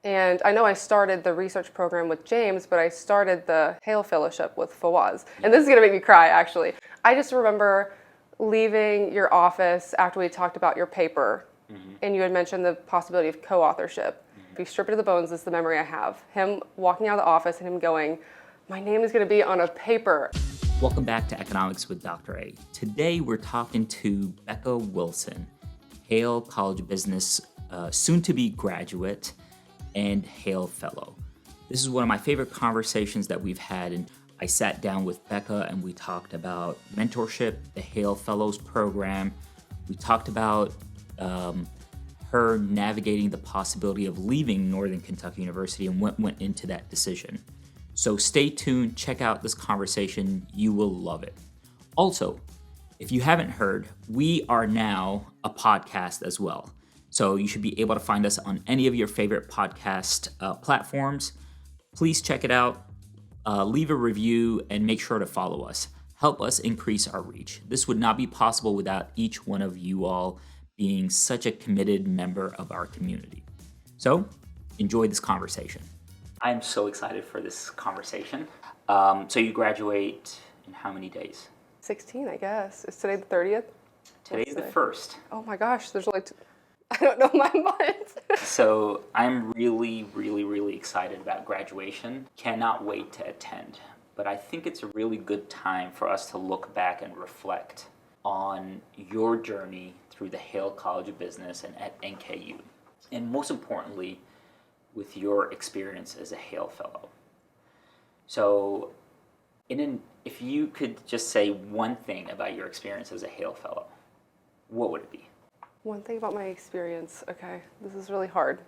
And I know I started the research program with James, but I started the Haile Fellowship with Fawaz. And this is going to make me cry, actually. I just remember leaving your office after we talked about your paper, and you had mentioned the possibility of co-authorship. If you strip it to the bones, this is the memory I have. Him walking out of the office and him going, my name is going to be on a paper. Welcome back to Economics with Dr. A. Today we're talking to Becca Wilson, Haile College of Business soon-to-be graduate and Haile Fellow. This is one of my favorite conversations that we've had, and I sat down with Becca and we talked about mentorship, the Haile Fellows program. We talked about her navigating the possibility of leaving Northern Kentucky University and what went into that decision. So stay tuned, check out this conversation, you will love it. Also, if you haven't heard, we are now a podcast as well. So you should be able to find us on any of your favorite podcast platforms. Please check it out, leave a review, and make sure to follow us. Help us increase our reach. This would not be possible without each one of you all being such a committed member of our community. So enjoy this conversation. I'm so excited for this conversation. So you graduate in how many days? 16, I guess. Is today the 30th? Today's the 1st. Oh my gosh, there's only I don't know my months. So I'm really excited about graduation. Cannot wait to attend. But I think it's a really good time for us to look back and reflect on your journey through the Haile College of Business and at NKU. And most importantly, with your experience as a Haile Fellow. So if you could just say one thing about your experience as a Haile Fellow, what would it be? One thing about my experience, okay, this is really hard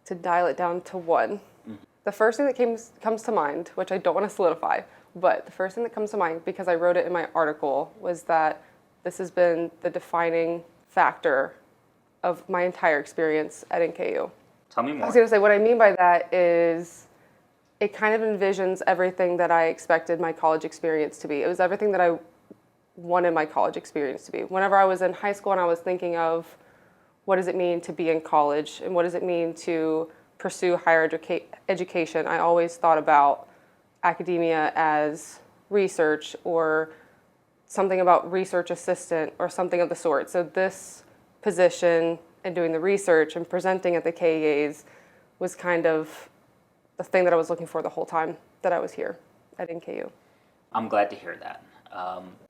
to dial it down to one. Mm-hmm. The first thing that comes to mind, which I don't want to solidify, but the first thing that comes to mind, because I wrote it in my article, was that this has been the defining factor of my entire experience at NKU. Tell me more. I was going to say, what I mean by that is it kind of envisions everything that I expected my college experience to be. It was everything that I wanted my college experience to be. Whenever I was in high school and I was thinking of what does it mean to be in college and what does it mean to pursue higher education, I always thought about academia as research or something about research assistant or something of the sort. So this position and doing the research and presenting at the KEAs was kind of the thing that I was looking for the whole time that I was here at NKU. I'm glad to hear that.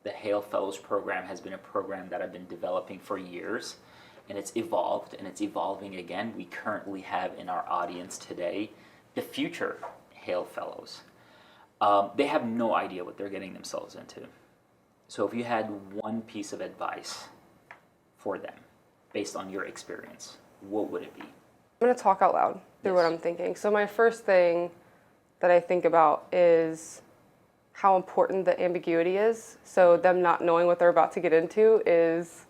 The Haile Fellows program has been a program that I've been developing for years, and it's evolved and it's evolving again. We currently have in our audience today the future Haile Fellows. They have no idea what they're getting themselves into. So if you had one piece of advice for them based on your experience, what would it be? I'm going to talk out loud through what I'm thinking. So my first thing that I think about is how important the ambiguity is. So them not knowing what they're about to get into is,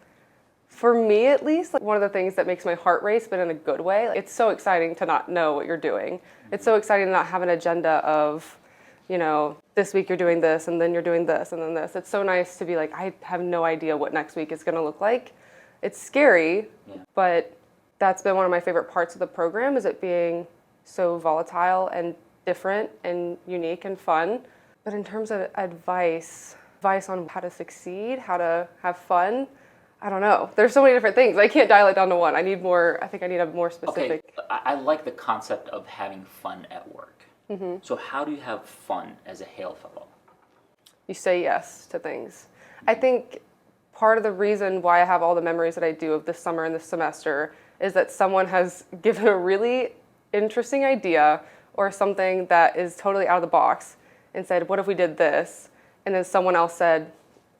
for me at least, like one of the things that makes my heart race, but in a good way. Like, it's so exciting to not know what you're doing. Mm-hmm. It's so exciting to not have an agenda of, this week you're doing this, and then you're doing this, and then this. It's so nice to be like, I have no idea what next week is going to look like. It's scary, but that's been one of my favorite parts of the program, is it being so volatile and different and unique and fun. But in terms of advice on how to succeed, how to have fun, I don't know. There's so many different things. I can't dial it down to one. I think I need a more specific. Okay, I like the concept of having fun at work. Mm-hmm. So how do you have fun as a Haile Fellow? You say yes to things. Mm-hmm. I think part of the reason why I have all the memories that I do of this summer and this semester is that someone has given a really interesting idea or something that is totally out of the box and said, what if we did this? And then someone else said,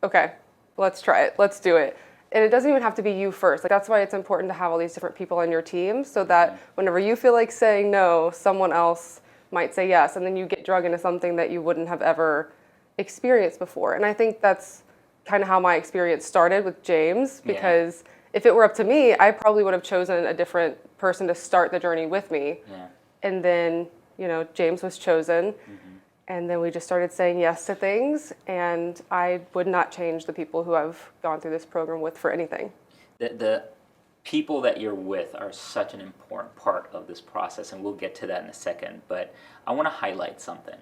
okay, let's try it, let's do it. And it doesn't even have to be you first. Like, that's why it's important to have all these different people on your team, so that whenever you feel like saying no, someone else might say yes, and then you get drug into something that you wouldn't have ever experienced before. And I think that's kind of how my experience started with James, because if it were up to me, I probably would have chosen a different person to start the journey with me. Yeah. And then, James was chosen. Mm-hmm. And then we just started saying yes to things, and I would not change the people who I've gone through this program with for anything. The people that you're with are such an important part of this process, and we'll get to that in a second. But I want to highlight something.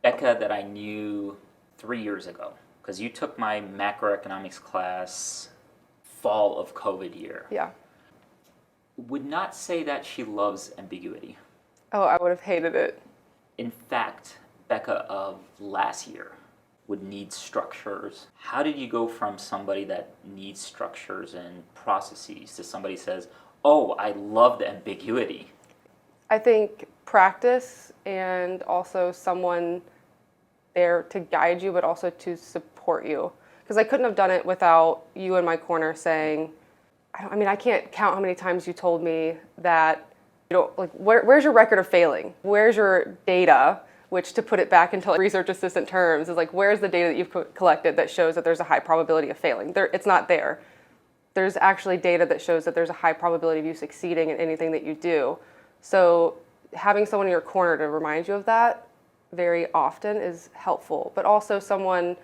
Becca, that I knew 3 years ago, because you took my macroeconomics class fall of COVID year, Yeah. would not say that she loves ambiguity. Oh, I would have hated it. In fact, Becca of last year would need structures. How did you go from somebody that needs structures and processes to somebody says, oh, I love the ambiguity? I think practice and also someone there to guide you, but also to support you. Because I couldn't have done it without you in my corner saying, I can't count how many times you told me that, like, where's your record of failing? Where's your data? Which, to put it back into like research assistant terms, is like, where's the data that you've collected that shows that there's a high probability of failing? It's not there. There's actually data that shows that there's a high probability of you succeeding in anything that you do. So having someone in your corner to remind you of that very often is helpful, but also someone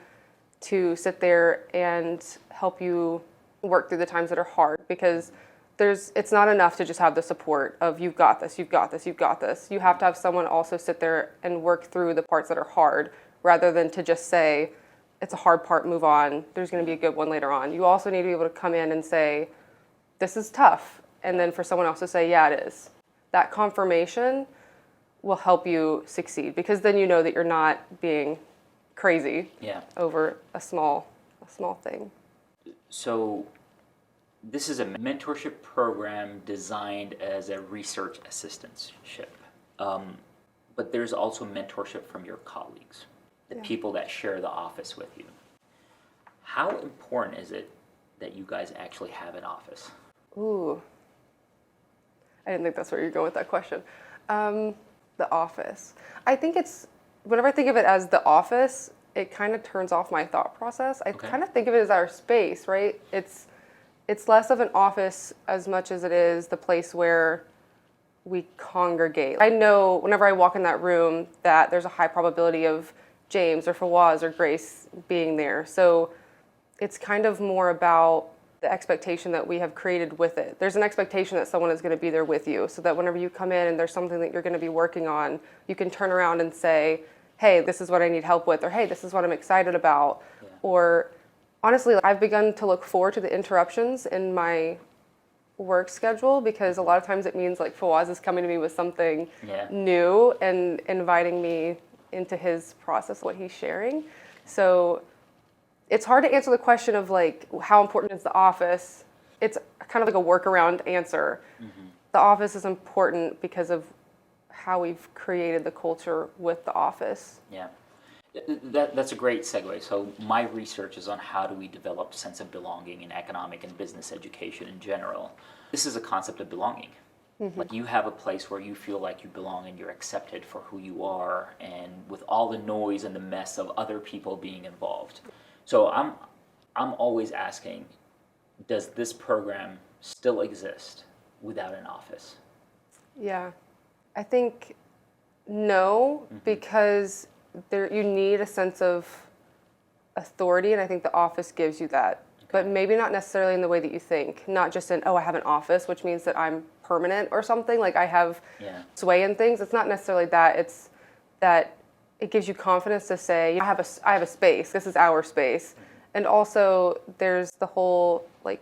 to sit there and help you work through the times that are hard, because it's not enough to just have the support of you've got this, you've got this, you've got this. You have to have someone also sit there and work through the parts that are hard, rather than to just say, it's a hard part, move on, there's going to be a good one later on. You also need to be able to come in and say, this is tough, and then for someone else to say, yeah, it is. That confirmation will help you succeed, because then you know that you're not being crazy over a small thing. So this is a mentorship program designed as a research assistantship. But there's also mentorship from your colleagues, the people that share the office with you. How important is it that you guys actually have an office? Ooh. I didn't think that's where you're going with that question. The office. I think whenever I think of it as the office, it kind of turns off my thought process. I kind of think of it as our space, right? It's less of an office as much as it is the place where we congregate. I know whenever I walk in that room that there's a high probability of James or Fawaz or Grace being there. So it's kind of more about the expectation that we have created with it. There's an expectation that someone is going to be there with you, so that whenever you come in and there's something that you're going to be working on, you can turn around and say, hey, this is what I need help with, or hey, this is what I'm excited about. Or honestly, I've begun to look forward to the interruptions in my work schedule, because a lot of times it means like Fawaz is coming to me with something new and inviting me into his process, what he's sharing. So it's hard to answer the question of like, how important is the office? It's kind of like a workaround answer. Mm-hmm. The office is important because of how we've created the culture with the office. Yeah. That's a great segue. So my research is on how do we develop sense of belonging in economic and business education in general. This is a concept of belonging. Mm-hmm. Like, you have a place where you feel like you belong and you're accepted for who you are, and with all the noise and the mess of other people being involved. So I'm always asking, does this program still exist without an office? Yeah, I think no, because you need a sense of authority, and I think the office gives you that. But maybe not necessarily in the way that you think. Not just in, oh, I have an office, which means that I'm permanent or something. Like, I have sway in things. It's not necessarily that. It's that it gives you confidence to say, I have a space. This is our space. And also, there's the whole, like,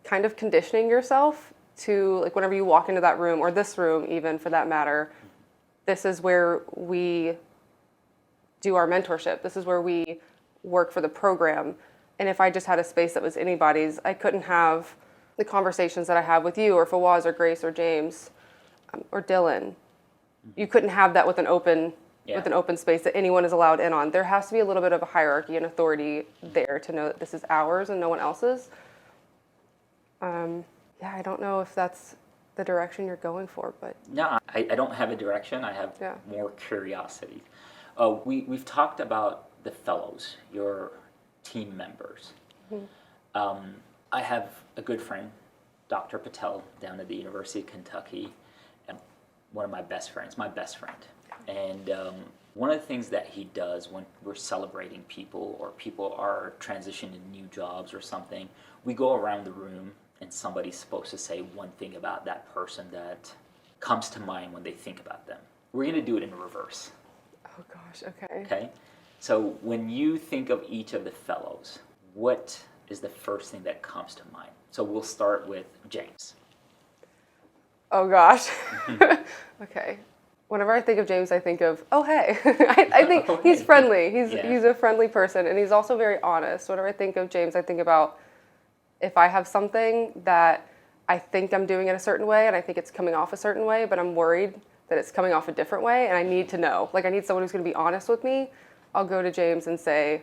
kind of conditioning yourself to, like, whenever you walk into that room, or this room even for that matter, this is where we do our mentorship. This is where we work for the program. And if I just had a space that was anybody's, I couldn't have the conversations that I have with you or Fawaz or Grace or James or Dylan. You couldn't have that with an open space that anyone is allowed in on. There has to be a little bit of a hierarchy and authority there to know that this is ours and no one else's. I don't know if that's the direction you're going for, but no, I don't have a direction. I have more curiosity. We've talked about the fellows, your team members. Mm-hmm. I have a good friend, Dr. Patel, down at the University of Kentucky, and one of my best friends. And one of the things that he does when we're celebrating people, or people are transitioning to new jobs or something, we go around the room and somebody's supposed to say one thing about that person that comes to mind when they think about them. We're going to do it in reverse. Oh gosh, okay. Okay? So when you think of each of the fellows, what is the first thing that comes to mind? So we'll start with James. Oh gosh. Okay. Whenever I think of James, I think of, oh hey. I think Oh, he's hey. friendly. Yeah. He's a friendly person, and he's also very honest. Whenever I think of James, I think about if I have something that I think I'm doing in a certain way, and I think it's coming off a certain way, but I'm worried that it's coming off a different way, and I need to know. Like, I need someone who's going to be honest with me. I'll go to James and say,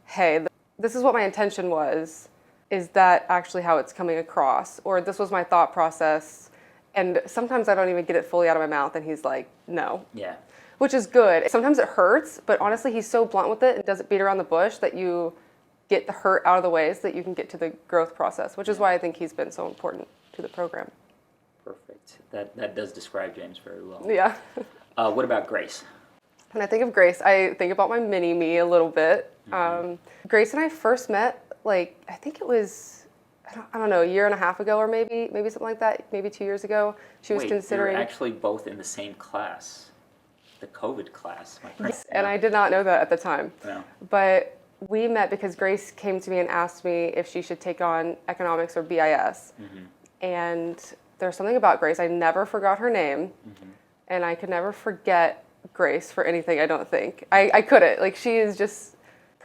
hey, this is what my intention was. Is that actually how it's coming across? Or this was my thought process. And sometimes I don't even get it fully out of my mouth, and he's like, no. Yeah. Which is good. Sometimes it hurts, but honestly, he's so blunt with it and doesn't beat around the bush that you get the hurt out of the way so that you can get to the growth process, which is why I think he's been so important to the program. Perfect. That does describe James very well. Yeah. What about Grace? When I think of Grace, I think about my mini-me a little bit. Grace and I first met, like, I think it was, I don't know, a year and a half ago, or maybe something like that, maybe 2 years ago. She was considering. You're actually both in the same class, the COVID class. My friend. Yes, and I did not know that at the time. No. But we met because Grace came to me and asked me if she should take on economics or BIS. And there's something about Grace. I never forgot her name, and I could never forget Grace for anything, I don't think. I couldn't. Like, she is just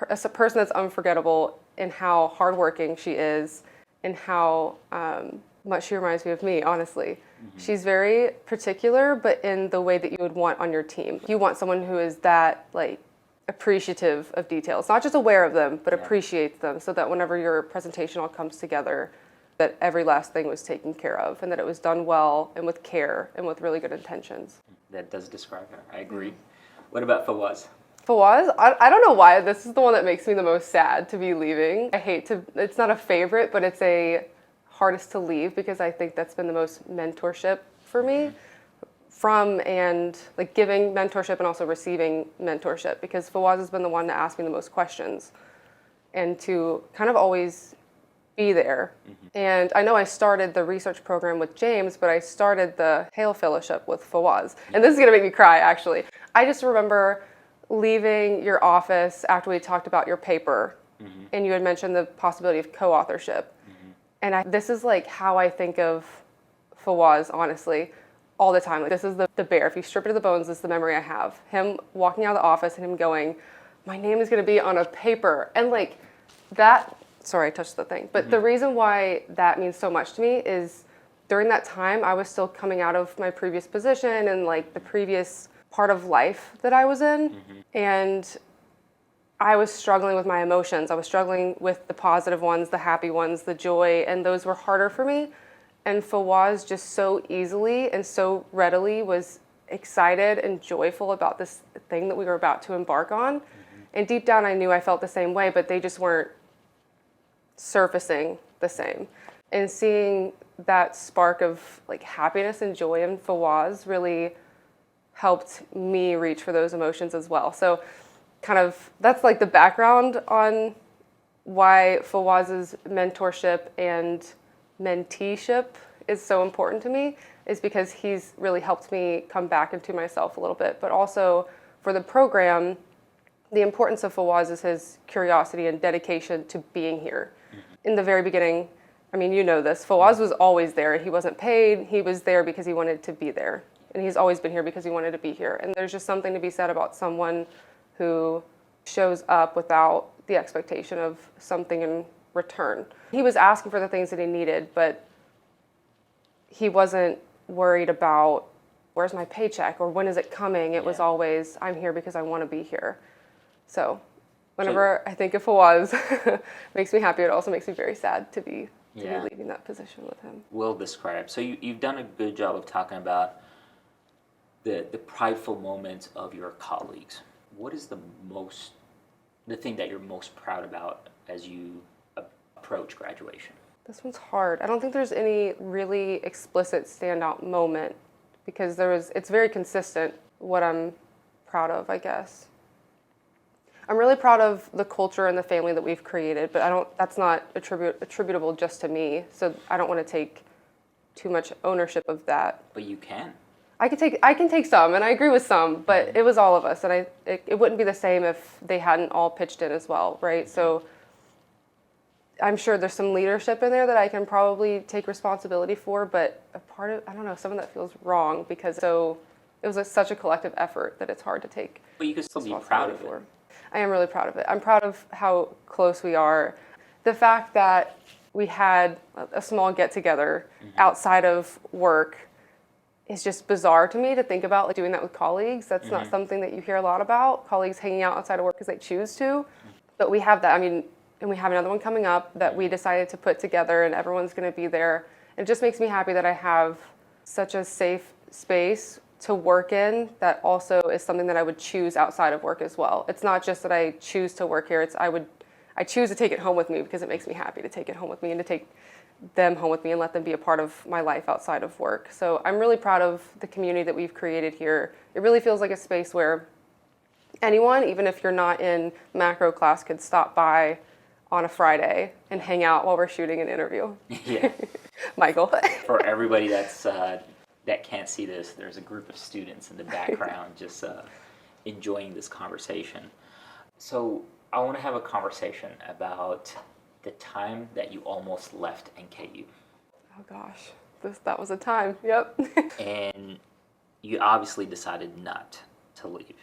a person that's unforgettable in how hardworking she is and how much she reminds me of me, honestly. She's very particular, but in the way that you would want on your team. You want someone who is that, like, appreciative of details, not just aware of them, but appreciates them, so that whenever your presentation all comes together, that every last thing was taken care of, and that it was done well and with care and with really good intentions. That does describe her. I agree. What about Fawaz? Fawaz, I don't know why this is the one that makes me the most sad to be leaving. I hate to, it's not a favorite, but it's a hardest to leave because I think that's been the most mentorship for me. From and like giving mentorship and also receiving mentorship, because Fawaz has been the one to ask me the most questions and to kind of always be there. And I know I started the research program with James, but I started the Haile Fellowship with Fawaz. And this is gonna make me cry, actually. I just remember leaving your office after we talked about your paper, and you had mentioned the possibility of co-authorship. And this is like how I think of Fawaz, honestly, all the time. Like, this is the bear. If you strip it to the bones, this is the memory I have. Him walking out of the office and him going, my name is gonna be on a paper. And like that, sorry, I touched the thing. But the reason why that means so much to me is during that time, I was still coming out of my previous position and like the previous part of life that I was in. And I was struggling with my emotions. I was struggling with the positive ones, the happy ones, the joy, and those were harder for me. And Fawaz just so easily and so readily was excited and joyful about this thing that we were about to embark on. And deep down, I knew I felt the same way, but they just weren't surfacing the same. And seeing that spark of like happiness and joy in Fawaz really helped me reach for those emotions as well. So kind of that's like the background on why Fawaz's mentorship and menteeship is so important to me, is because he's really helped me come back into myself a little bit. But also for the program, the importance of Fawaz is his curiosity and dedication to being here. In the very beginning, I mean, you know this, Fawaz was always there. He wasn't paid. He was there because he wanted to be there. And he's always been here because he wanted to be here. And there's just something to be said about someone who shows up without the expectation of something in return. He was asking for the things that he needed, but he wasn't worried about where's my paycheck or when is it coming. It was always, I'm here because I want to be here. So whenever I think of Fawaz, it makes me happy. It also makes me very sad to be leaving that position with him. Well described. So you've done a good job of talking about the prideful moments of your colleagues. What is the thing that you're most proud about as you approach graduation? This one's hard. I don't think there's any really explicit standout moment because it's very consistent what I'm proud of, I guess. I'm really proud of the culture and the family that we've created, but that's not attributable just to me. So I don't want to take too much ownership of that. But you can. I can take some, and I agree with some, but it was all of us, and it wouldn't be the same if they hadn't all pitched in as well, right? So I'm sure there's some leadership in there that I can probably take responsibility for, but a part of, I don't know, some of that feels wrong because it was such a collective effort that it's hard to take. But you can still be proud of it. I am really proud of it. I'm proud of how close we are. The fact that we had a small get-together outside of work is just bizarre to me to think about, like doing that with colleagues. That's not something that you hear a lot about, colleagues hanging out outside of work because they choose to. But we have that. I mean, and we have another one coming up that we decided to put together, and everyone's going to be there. It just makes me happy that I have such a safe space to work in that also is something that I would choose outside of work as well. It's not just that I choose to work here, it's I choose to take it home with me because it makes me happy to take it home with me and to take them home with me and let them be a part of my life outside of work. So I'm really proud of the community that we've created here. It really feels like a space where anyone, even if you're not in macro class, could stop by on a Friday and hang out while we're shooting an interview. Yeah. Michael. For everybody that can't see this, there's a group of students in the background just enjoying this conversation. So I want to have a conversation about the time that you almost left NKU. Oh gosh, that was a time. Yep. And you obviously decided not to leave.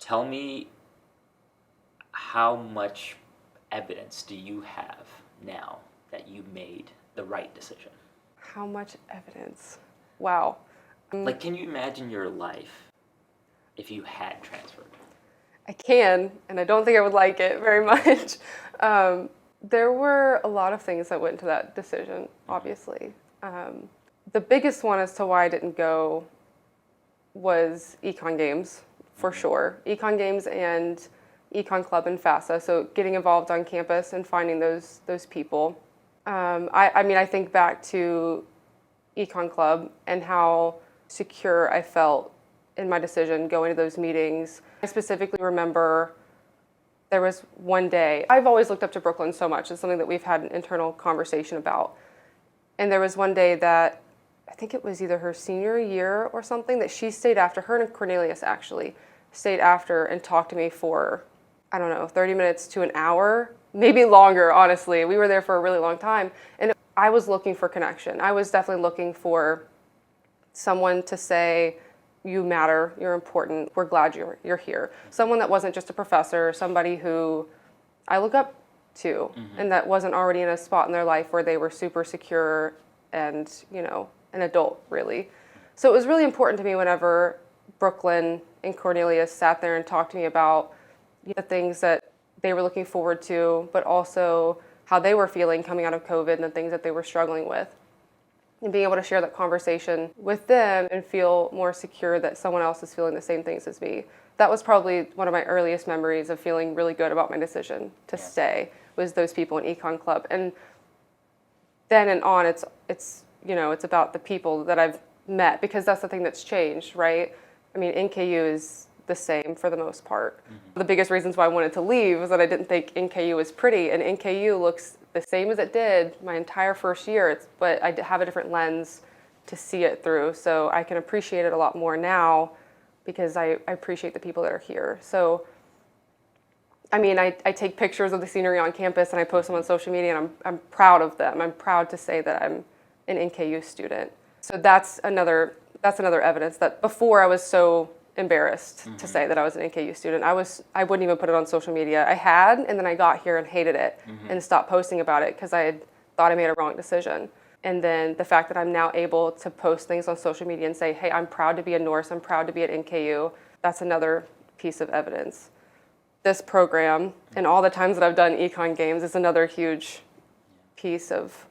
Tell me, how much evidence do you have now that you made the right decision? How much evidence? Wow. Like, can you imagine your life if you had transferred? I can, and I don't think I would like it very much. There were a lot of things that went into that decision, obviously. The biggest one as to why I didn't go was Econ Games, for sure. Econ Games and Econ Club and FAFSA, so getting involved on campus and finding those people. I mean, I think back to Econ Club and how secure I felt in my decision going to those meetings. I specifically remember there was one day, I've always looked up to Brooklyn so much. It's something that we've had an internal conversation about. And there was one day that, I think it was either her senior year or something, that she stayed after, her and Cornelius actually, stayed after and talked to me for, I don't know, 30 minutes to an hour, maybe longer, honestly. We were there for a really long time. And I was looking for connection. I was definitely looking for someone to say, you matter, you're important, we're glad you're here. Someone that wasn't just a professor, somebody who I look up to, and that wasn't already in a spot in their life where they were super secure and, you know, an adult, really. So it was really important to me whenever Brooklyn and Cornelius sat there and talked to me about the things that they were looking forward to, but also how they were feeling coming out of COVID and the things that they were struggling with. And being able to share that conversation with them and feel more secure that someone else is feeling the same things as me. That was probably one of my earliest memories of feeling really good about my decision to stay, was those people in Econ Club. And then and on, it's you know, it's about the people that I've met, because that's the thing that's changed, right? I mean, NKU is the same for the most part. The biggest reasons why I wanted to leave was that I didn't think NKU was pretty, and NKU looks the same as it did my entire first year, but I have a different lens to see it through, so I can appreciate it a lot more now because I appreciate the people that are here. So, I mean, I take pictures of the scenery on campus and I post them on social media, and I'm proud of them. I'm proud to say that I'm an NKU student. So that's another evidence that before I was so embarrassed to say that I was an NKU student. I wouldn't even put it on social media. I had, and then I got here and hated it and stopped posting about it because I had thought I made a wrong decision. And then the fact that I'm now able to post things on social media and say, hey, I'm proud to be a Norse, I'm proud to be at NKU, that's another piece of evidence. This program and all the times that I've done Econ Games is another huge piece of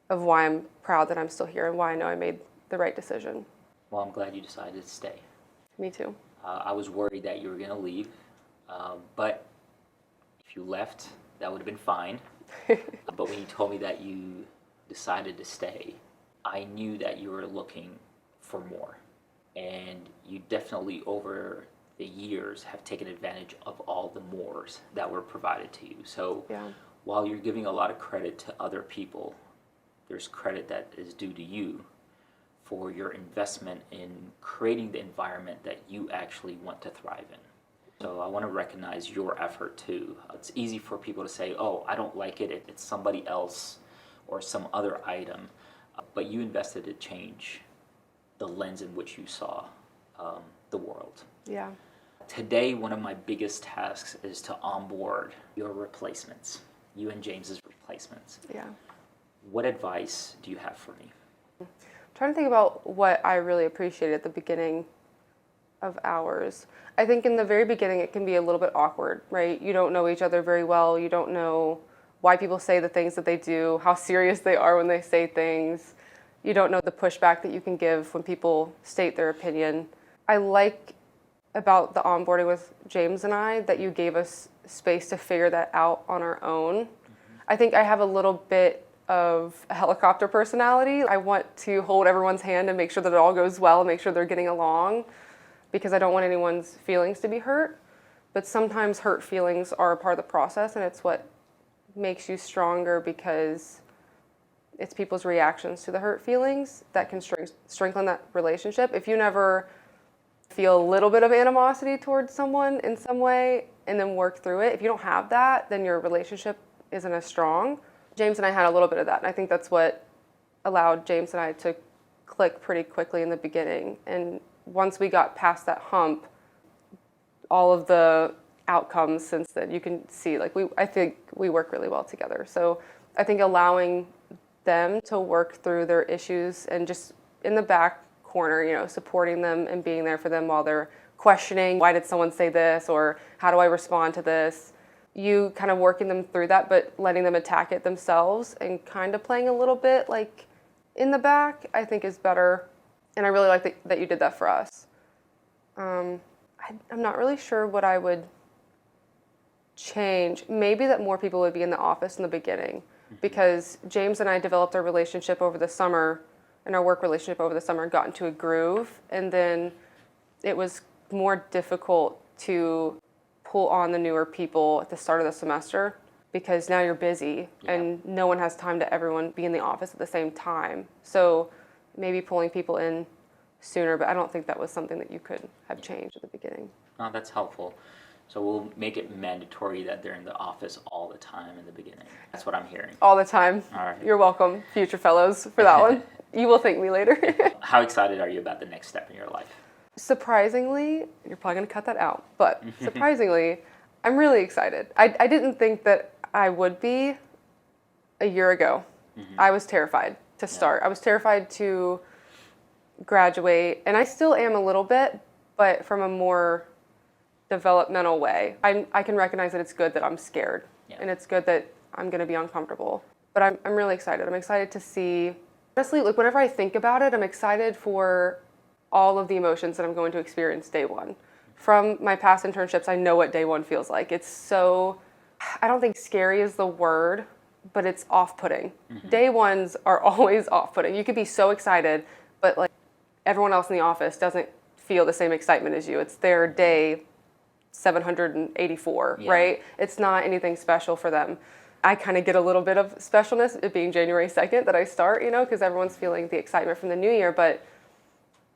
why I'm proud that I'm still here and why I know I made the right decision. Well, I'm glad you decided to stay. Me too. I was worried that you were going to leave, but if you left, that would have been fine. But when you told me that you decided to stay, I knew that you were looking for more. And you definitely the years have taken advantage of all the mores that were provided to you. So Yeah. while you're giving a lot of credit to other people, there's credit that is due to you for your investment in creating the environment that you actually want to thrive in. So I want to recognize your effort too. It's easy for people to say, oh, I don't like it, it's somebody else or some other item, but you invested to change the lens in which you saw the world. Yeah. Today, one of my biggest tasks is to onboard your replacements, you and James's replacements. Yeah. What advice do you have for me? I'm trying to think about what I really appreciated at the beginning of ours. I think in the very beginning it can be a little bit awkward, right? You don't know each other very well. You don't know why people say the things that they do, how serious they are when they say things. You don't know the pushback that you can give when people state their opinion. I like about the onboarding with James and I that you gave us space to figure that out on our own. I think I have a little bit of a helicopter personality. I want to hold everyone's hand and make sure that it all goes well and make sure they're getting along because I don't want anyone's feelings to be hurt. But sometimes hurt feelings are a part of the process, and it's what makes you stronger because it's people's reactions to the hurt feelings that can strengthen that relationship. If you never feel a little bit of animosity towards someone in some way and then work through it, if you don't have that, then your relationship isn't as strong. James and I had a little bit of that, and I think that's what allowed James and I to click pretty quickly in the beginning. And once we got past that hump, all of the outcomes since then, you can see, I think we work really well together. So I think allowing them to work through their issues and just in the back corner, supporting them and being there for them while they're questioning, why did someone say this, or how do I respond to this? You kind of working them through that, but letting them attack it themselves and kind of playing a little bit in the back, I think is better. And I really like that you did that for us. I'm not really sure what I would change. Maybe that more people would be in the office in the beginning, because James and I developed our relationship over the summer, and our work relationship over the summer, and got into a groove, and then it was more difficult to pull on the newer people at the start of the semester because now you're busy and no one has time to everyone be in the office at the same time. So maybe pulling people in sooner, but I don't think that was something that you could have changed at the beginning. Oh, that's helpful. So we'll make it mandatory that they're in the office all the time in the beginning. That's what I'm hearing. All the time. All right. You're welcome, future fellows, for that one. You will thank me later. How excited are you about the next step in your life? Surprisingly, you're probably going to cut that out, but surprisingly, I'm really excited. I didn't think that I would be a year ago. I was terrified to start. I was terrified to graduate, and I still am a little bit, but from a more developmental way. I can recognize that it's good that I'm scared, and it's good that I'm going to be uncomfortable. But I'm really excited. I'm excited to see, honestly, whenever I think about it, I'm excited for all of the emotions that I'm going to experience day one. From my past internships, I know what day one feels like. It's so, I don't think scary is the word, but it's off-putting. Day ones are always off-putting. You could be so excited, but everyone else in the office doesn't feel the same excitement as you. It's their day 784, right? It's not anything special for them. I kind of get a little bit of specialness, it being January 2nd that I start, because everyone's feeling the excitement from the new year, but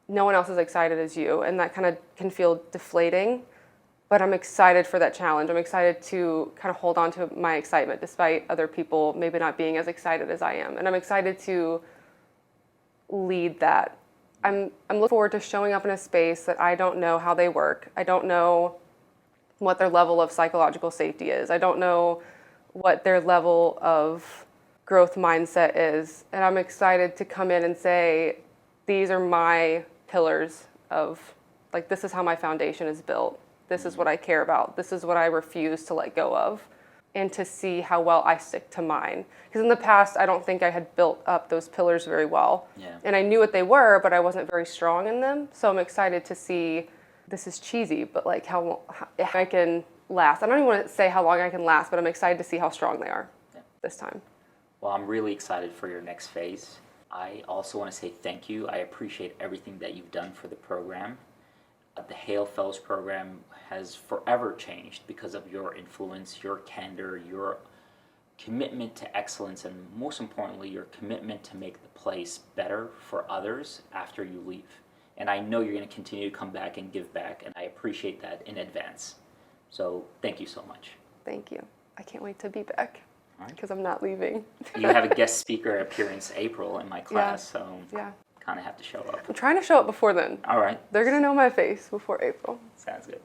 no one else is excited as you, and that kind of can feel deflating. But I'm excited for that challenge. I'm excited to kind of hold on to my excitement despite other people maybe not being as excited as I am. And I'm excited to lead that. I'm looking forward to showing up in a space that I don't know how they work. I don't know what their level of psychological safety is. I don't know what their level of growth mindset is. And I'm excited to come in and say, these are my pillars of, this is how my foundation is built. This is what I care about. This is what I refuse to let go of. And to see how well I stick to mine. Because in the past, I don't think I had built up those pillars very well. And I knew what they were, but I wasn't very strong in them. So I'm excited to see, this is cheesy, but how I can last. I don't even want to say how long I can last, but I'm excited to see how strong they are this time. Well, I'm really excited for your next phase. I also want to say thank you. I appreciate everything that you've done for the program. The Haile Fellows Program has forever changed because of your influence, your candor, your commitment to excellence, and most importantly, your commitment to make the place better for others after you leave. And I know you're going to continue to come back and give back, and I appreciate that in advance. So thank you so much. Thank you. I can't wait to be back All right. because I'm not leaving. You have a guest speaker appearance April in my class, so Yeah. kind of have to show up. I'm trying to show up before then. All right. They're going to know my face before April. Sounds good.